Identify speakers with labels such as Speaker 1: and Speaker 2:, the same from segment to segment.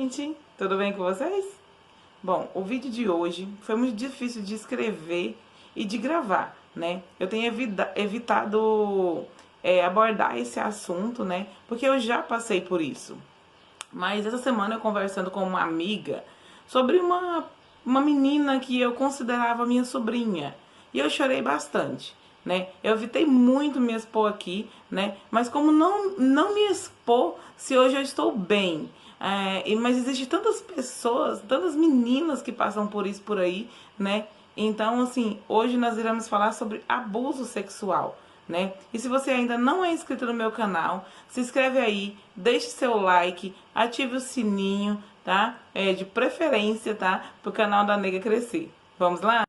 Speaker 1: gente, tudo bem com vocês? Bom, o vídeo de hoje foi muito difícil de escrever e de gravar, né? Eu tenho evitado abordar esse assunto, né? Porque eu já passei por isso. Mas essa semana eu conversando com uma amiga sobre uma menina que eu considerava minha sobrinha. E eu chorei bastante, né? Eu evitei muito me expor aqui, né? Mas como não me expor se hoje eu estou bem? Mas existe tantas pessoas, tantas meninas que passam por isso por aí, né? Então, assim, hoje nós iremos falar sobre abuso sexual, né? E se você ainda não é inscrito no meu canal, se inscreve aí, deixe seu like, ative o sininho, tá? De preferência, tá? Para o canal da Nega crescer. Vamos lá?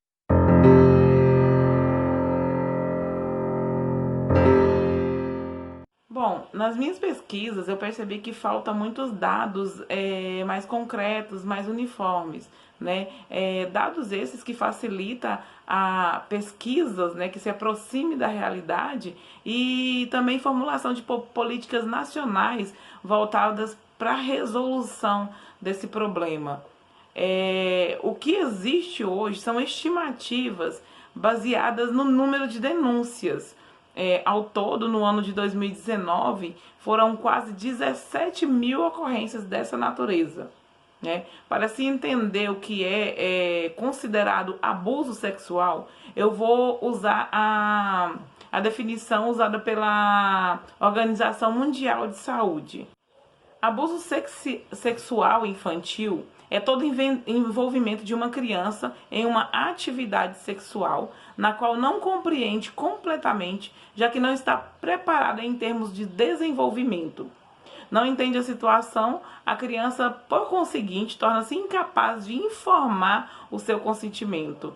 Speaker 1: Bom, nas minhas pesquisas eu percebi que falta muitos dados mais concretos, mais uniformes, né? Dados esses que facilita a pesquisas, né, que se aproxime da realidade e também formulação de políticas nacionais voltadas para a resolução desse problema. O que existe hoje são estimativas baseadas no número de denúncias. Ao todo, no ano de 2019, foram quase 17 mil ocorrências dessa natureza. Né? Para se entender o que é considerado abuso sexual, eu vou usar a definição usada pela Organização Mundial de Saúde. Abuso sexual infantil é todo envolvimento de uma criança em uma atividade sexual na qual não compreende completamente, já que não está preparada em termos de desenvolvimento. Não entende a situação, a criança, por conseguinte, torna-se incapaz de informar o seu consentimento.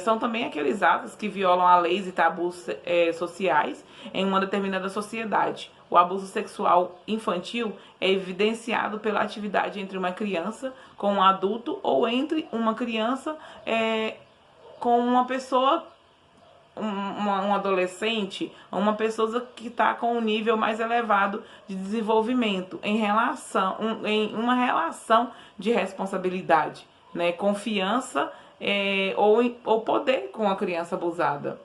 Speaker 1: São também aqueles atos que violam a leis e tabus sociais em uma determinada sociedade. O abuso sexual infantil é evidenciado pela atividade entre uma criança com um adulto ou entre uma criança com uma pessoa, um adolescente, uma pessoa que está com um nível mais elevado de desenvolvimento em uma relação de responsabilidade, né? Confiança ou poder com a criança abusada.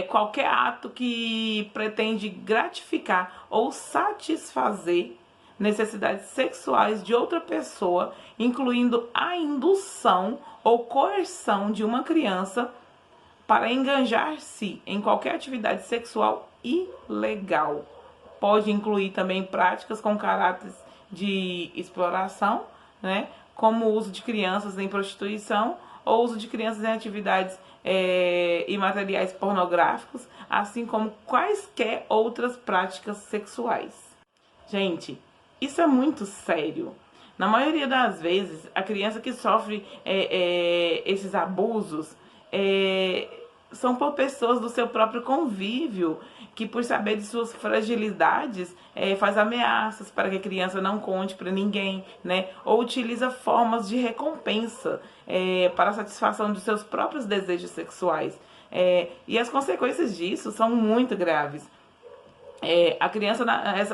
Speaker 1: Qualquer ato que pretende gratificar ou satisfazer necessidades sexuais de outra pessoa, incluindo a indução ou coerção de uma criança para enganjar-se em qualquer atividade sexual ilegal. Pode incluir também práticas com caráter de exploração, né, como o uso de crianças em prostituição ou uso de crianças em atividades e materiais pornográficos, assim como quaisquer outras práticas sexuais. Gente, isso é muito sério. Na maioria das vezes, a criança que sofre esses abusos são por pessoas do seu próprio convívio, que por saber de suas fragilidades, faz ameaças para que a criança não conte para ninguém, né? Ou utiliza formas de recompensa para a satisfação de seus próprios desejos sexuais. E as consequências disso são muito graves. A criança,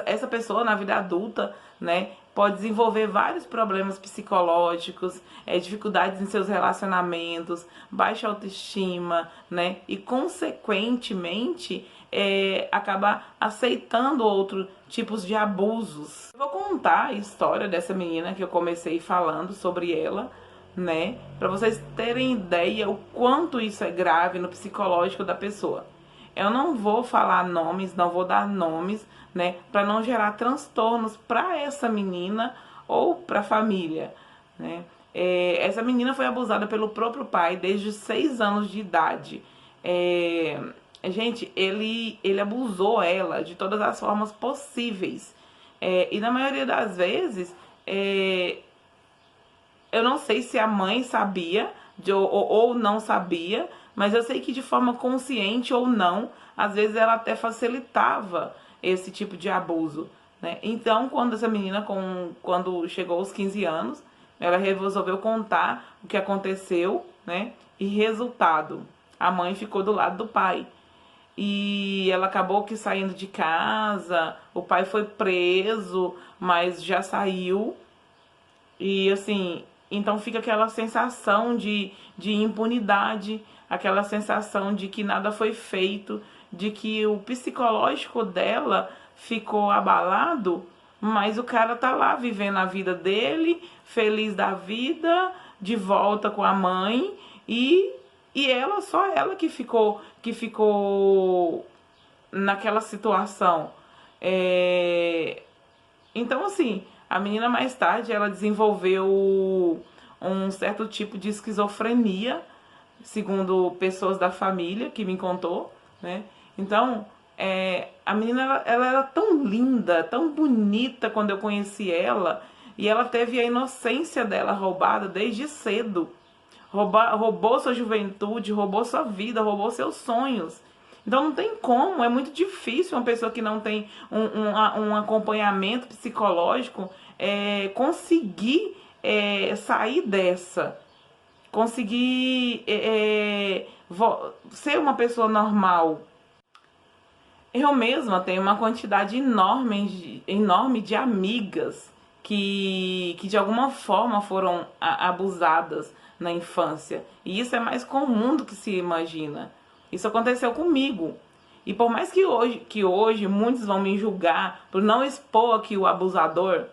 Speaker 1: essa pessoa na vida adulta, né, pode desenvolver vários problemas psicológicos, dificuldades em seus relacionamentos, baixa autoestima, né, e consequentemente acabar aceitando outros tipos de abusos. Eu vou contar a história dessa menina que eu comecei falando sobre ela, né, para vocês terem ideia o quanto isso é grave no psicológico da pessoa. Eu não vou falar nomes, não vou dar nomes, né, para não gerar transtornos para essa menina ou para a família, né. Essa menina foi abusada pelo próprio pai desde os 6 anos de idade. Gente, ele abusou ela de todas as formas possíveis. E na maioria das vezes, eu não sei se a mãe sabia ou não sabia, mas eu sei que de forma consciente ou não, às vezes ela até facilitava esse tipo de abuso, né? Então, quando essa menina, quando chegou aos 15 anos, ela resolveu contar o que aconteceu, né? E resultado, a mãe ficou do lado do pai. E ela acabou que saindo de casa, o pai foi preso, mas já saiu, E assim, então fica aquela sensação de impunidade, aquela sensação de que nada foi feito, de que o psicológico dela ficou abalado, mas o cara tá lá vivendo a vida dele, feliz da vida, de volta com a mãe, e, e ela, só ela que ficou naquela situação. É, então, assim, a menina mais tarde ela desenvolveu um certo tipo de esquizofrenia, segundo pessoas da família que me contou, né? Então, a menina ela era tão linda, tão bonita quando eu conheci ela, e ela teve a inocência dela roubada desde cedo. Roubou sua juventude, roubou sua vida, roubou seus sonhos. Então não tem como, é muito difícil uma pessoa que não tem um acompanhamento psicológico conseguir sair dessa, conseguir ser uma pessoa normal. Eu mesma tenho uma quantidade enorme de amigas que de alguma forma foram abusadas na infância. E isso é mais comum do que se imagina. Isso aconteceu comigo. E por mais que hoje muitos vão me julgar por não expor aqui o abusador,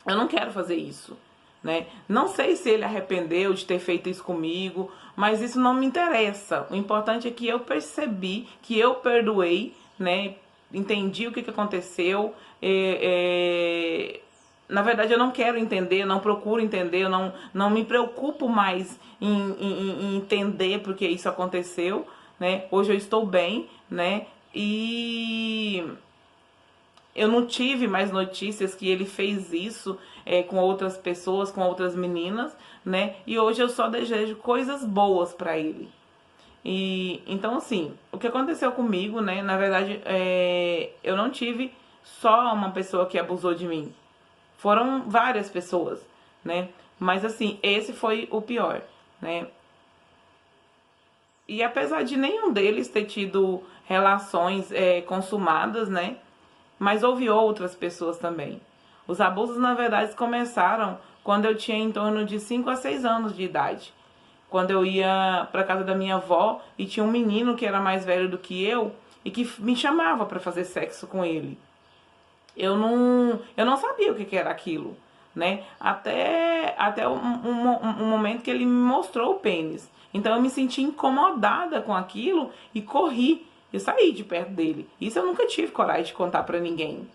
Speaker 1: eu não quero fazer isso, né? Não sei se ele arrependeu de ter feito isso comigo, mas isso não me interessa. O importante é que eu percebi, que eu perdoei, né? Entendi o que aconteceu. Na verdade, eu não quero entender, não procuro entender, eu não me preocupo mais em entender porque isso aconteceu, né? Hoje eu estou bem, né? E eu não tive mais notícias que ele fez isso com outras pessoas, com outras meninas, né? E hoje eu só desejo coisas boas para ele. E então assim, o que aconteceu comigo, né? Na verdade, eu não tive só uma pessoa que abusou de mim. Foram várias pessoas, né? Mas assim, esse foi o pior, né? E apesar de nenhum deles ter tido relações consumadas, né? Mas houve outras pessoas também. Os abusos, na verdade, começaram quando eu tinha em torno de 5 a 6 anos de idade. Quando eu ia para casa da minha avó e tinha um menino que era mais velho do que eu e que me chamava para fazer sexo com ele. Eu não sabia o que era aquilo, né? Até um momento que ele me mostrou o pênis. Então eu me senti incomodada com aquilo e corri. Eu saí de perto dele. Isso eu nunca tive coragem de contar pra ninguém.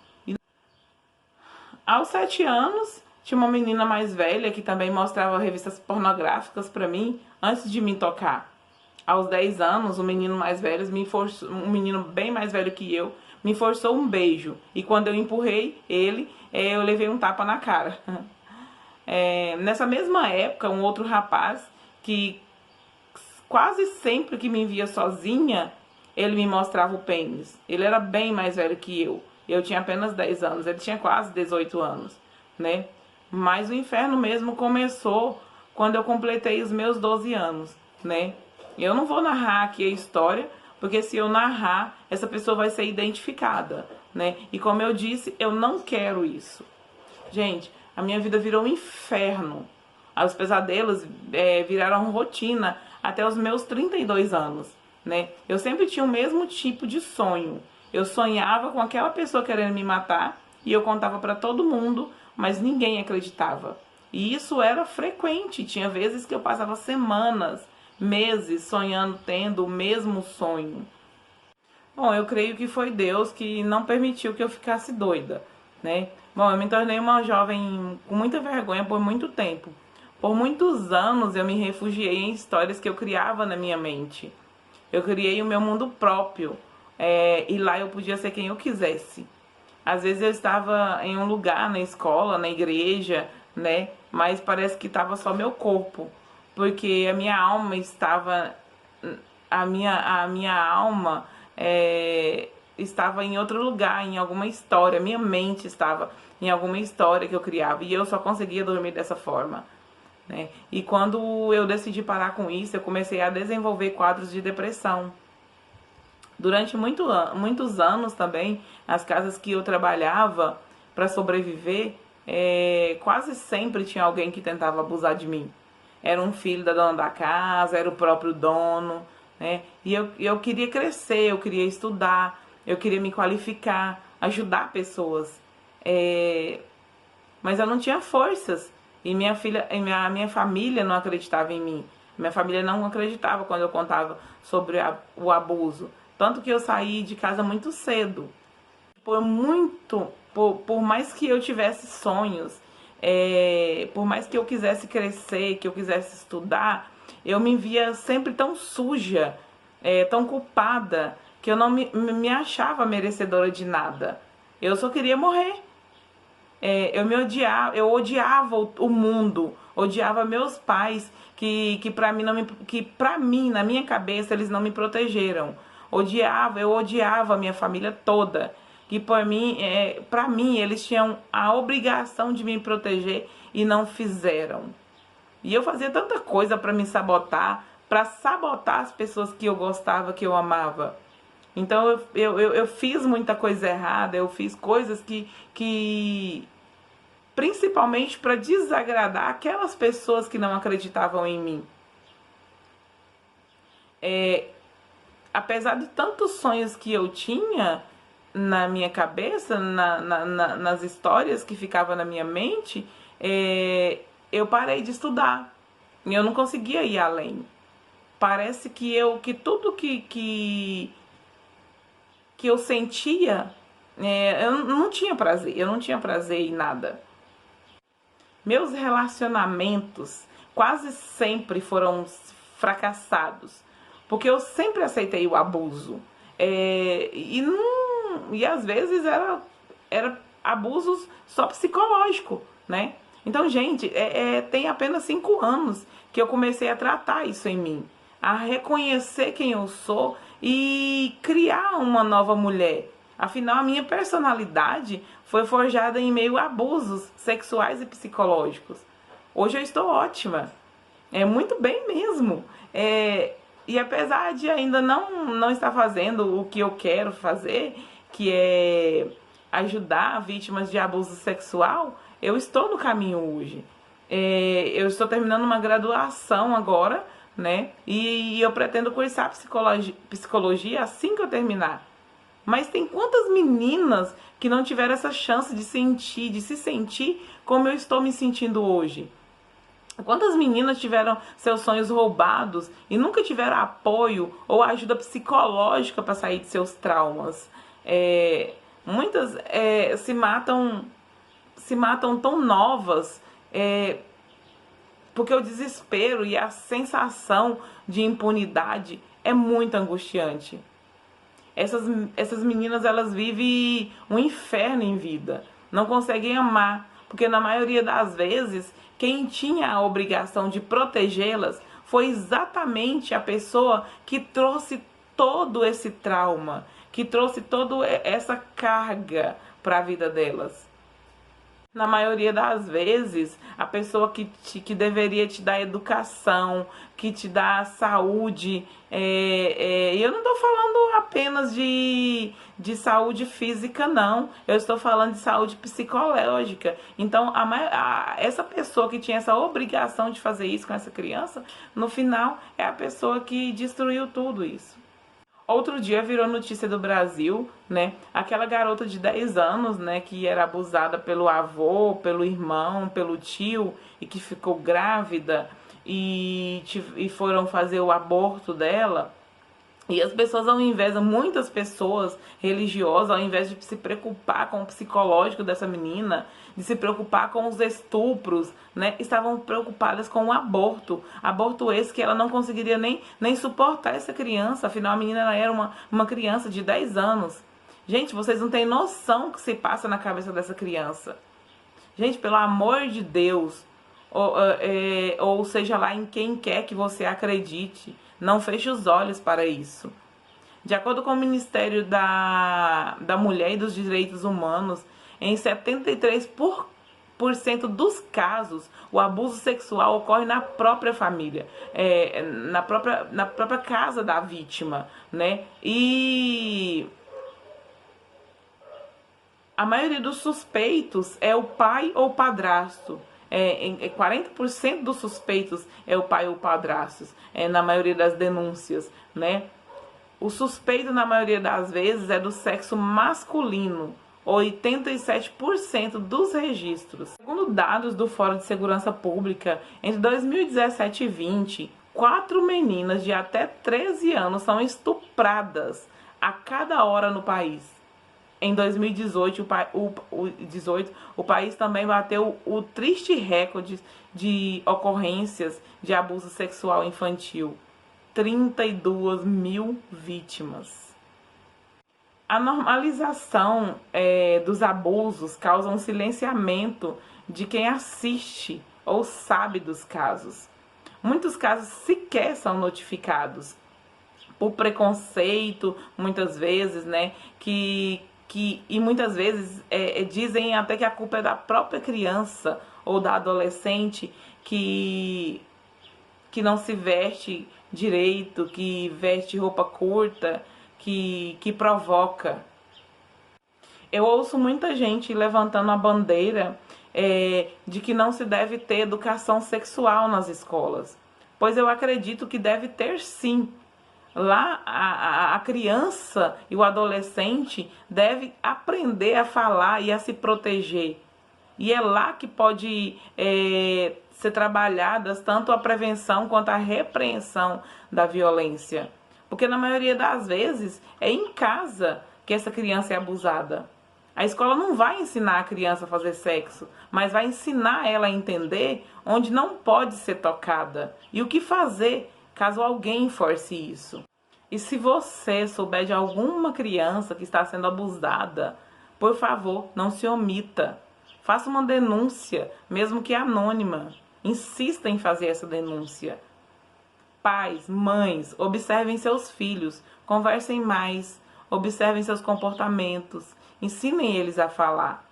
Speaker 1: Aos 7 anos, tinha uma menina mais velha que também mostrava revistas pornográficas pra mim antes de me tocar. Aos 10 anos, o menino mais velho me forçou, um menino bem mais velho que eu, me forçou um beijo. E quando eu empurrei ele, eu levei um tapa na cara. Nessa mesma época, um outro rapaz que quase sempre que me via sozinha, ele me mostrava o pênis. Ele era bem mais velho que eu. Eu tinha apenas 10 anos, ele tinha quase 18 anos, né? Mas o inferno mesmo começou quando eu completei os meus 12 anos, né? Eu não vou narrar aqui a história, porque se eu narrar, essa pessoa vai ser identificada, né? E como eu disse, eu não quero isso. Gente, a minha vida virou um inferno. Os pesadelos viraram rotina até os meus 32 anos, né? Eu sempre tinha o mesmo tipo de sonho. Eu sonhava com aquela pessoa querendo me matar e eu contava para todo mundo, mas ninguém acreditava. E isso era frequente. Tinha vezes que eu passava semanas, meses sonhando, tendo o mesmo sonho. Bom, eu creio que foi Deus que não permitiu que eu ficasse doida, né? Bom, eu me tornei uma jovem com muita vergonha por muito tempo. Por muitos anos eu me refugiei em histórias que eu criava na minha mente. Eu criei o meu mundo próprio, e lá eu podia ser quem eu quisesse. Às vezes eu estava em um lugar, na escola, na igreja, né? Mas parece que estava só meu corpo, porque a minha alma estava, a minha alma estava em outro lugar, em alguma história. Minha mente estava em alguma história que eu criava e eu só conseguia dormir dessa forma, né? E quando eu decidi parar com isso, eu comecei a desenvolver quadros de depressão. Durante muitos anos também, as casas que eu trabalhava para sobreviver, quase sempre tinha alguém que tentava abusar de mim. Era um filho da dona da casa, era o próprio dono, né? E eu queria crescer, eu queria estudar, eu queria me qualificar, ajudar pessoas. É, mas eu não tinha forças. E minha família não acreditava em mim. Minha família não acreditava quando eu contava sobre o abuso. Tanto que eu saí de casa muito cedo. Por mais que eu tivesse sonhos, por mais que eu quisesse crescer, que eu quisesse estudar, eu me via sempre tão suja, tão culpada, que eu não me achava merecedora de nada. Eu só queria morrer. Eu odiava o mundo, odiava meus pais, que para mim não me, que para mim, na minha cabeça, eles não me protegeram. Eu odiava a minha família toda, que para mim eles tinham a obrigação de me proteger e não fizeram. E eu fazia tanta coisa para sabotar as pessoas que eu gostava, que eu amava. Então eu fiz muita coisa errada, eu fiz coisas que principalmente para desagradar aquelas pessoas que não acreditavam em mim. Apesar de tantos sonhos que eu tinha na minha cabeça, nas histórias que ficavam na minha mente, eu parei de estudar. E eu não conseguia ir além. Parece que tudo que eu sentia, eu não tinha prazer. Eu não tinha prazer em nada. Meus relacionamentos quase sempre foram fracassados, porque eu sempre aceitei o abuso. E às vezes era abusos só psicológico, né? Então, gente, tem apenas 5 anos que eu comecei a tratar isso em mim, a reconhecer quem eu sou e criar uma nova mulher. Afinal, a minha personalidade foi forjada em meio a abusos sexuais e psicológicos. Hoje eu estou ótima, muito bem mesmo. E apesar de ainda não estar fazendo o que eu quero fazer, que é ajudar vítimas de abuso sexual, eu estou no caminho hoje. Eu estou terminando uma graduação agora, né? E eu pretendo cursar psicologia assim que eu terminar. Mas tem quantas meninas que não tiveram essa chance de se sentir como eu estou me sentindo hoje? Quantas meninas tiveram seus sonhos roubados e nunca tiveram apoio ou ajuda psicológica para sair de seus traumas? Muitas se matam tão novas, porque o desespero e a sensação de impunidade é muito angustiante. Essas meninas, elas vivem um inferno em vida. Não conseguem amar, porque na maioria das vezes, quem tinha a obrigação de protegê-las foi exatamente a pessoa que trouxe todo esse trauma, que trouxe toda essa carga para a vida delas. Na maioria das vezes, a pessoa que deveria te dar educação, que te dá saúde, e eu não estou falando apenas de saúde física, não. Eu estou falando de saúde psicológica. Então, essa pessoa que tinha essa obrigação de fazer isso com essa criança, no final, é a pessoa que destruiu tudo isso. Outro dia virou notícia do Brasil, né? Aquela garota de 10 anos, né? Que era abusada pelo avô, pelo irmão, pelo tio e que ficou grávida e foram fazer o aborto dela. E as pessoas, muitas pessoas religiosas, ao invés de se preocupar com o psicológico dessa menina, de se preocupar com os estupros, né, estavam preocupadas com o aborto. Aborto esse que ela não conseguiria nem suportar essa criança, afinal a menina ela era uma criança de 10 anos. Gente, vocês não têm noção do que se passa na cabeça dessa criança. Gente, pelo amor de Deus, ou seja lá em quem quer que você acredite, não feche os olhos para isso. De acordo com o Ministério da Mulher e dos Direitos Humanos, em 73% dos casos, o abuso sexual ocorre na própria família, na própria casa da vítima, né? A maioria dos suspeitos é o pai ou padrasto. 40% dos suspeitos é o pai ou padrasto, na maioria das denúncias, né? O suspeito, na maioria das vezes, é do sexo masculino, 87% dos registros. Segundo dados do Fórum de Segurança Pública, entre 2017 e 2020, 4 meninas de até 13 anos são estupradas a cada hora no país. Em 2018, o país também bateu o triste recorde de ocorrências de abuso sexual infantil. 32 mil vítimas. A normalização dos abusos causa um silenciamento de quem assiste ou sabe dos casos. Muitos casos sequer são notificados por preconceito, muitas vezes, né? E muitas vezes dizem até que a culpa é da própria criança ou da adolescente que não se veste direito, que veste roupa curta, que provoca. Eu ouço muita gente levantando a bandeira de que não se deve ter educação sexual nas escolas, pois eu acredito que deve ter sim. Lá a criança e o adolescente deve aprender a falar e a se proteger. E é lá que pode ser trabalhadas tanto a prevenção quanto a repreensão da violência. Porque na maioria das vezes é em casa que essa criança é abusada. A escola não vai ensinar a criança a fazer sexo, mas vai ensinar ela a entender onde não pode ser tocada e o que fazer caso alguém force isso. E se você souber de alguma criança que está sendo abusada, por favor, não se omita. Faça uma denúncia, mesmo que anônima. Insista em fazer essa denúncia. Pais, mães, observem seus filhos, conversem mais, observem seus comportamentos, ensinem eles a falar.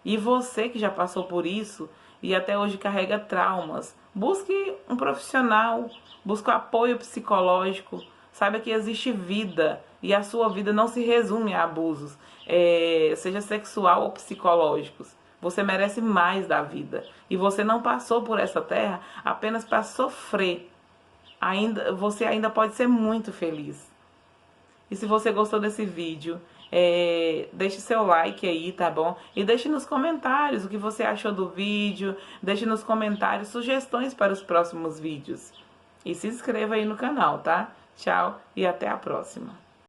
Speaker 1: E você que já passou por isso e até hoje carrega traumas, busque um profissional, busque apoio psicológico. Saiba que existe vida e a sua vida não se resume a abusos, seja sexual ou psicológicos. Você merece mais da vida e você não passou por essa terra apenas para sofrer. Você ainda pode ser muito feliz. E se você gostou desse vídeo, deixe seu like aí, tá bom? E deixe nos comentários o que você achou do vídeo. Deixe nos comentários sugestões para os próximos vídeos. E se inscreva aí no canal, tá? Tchau e até a próxima.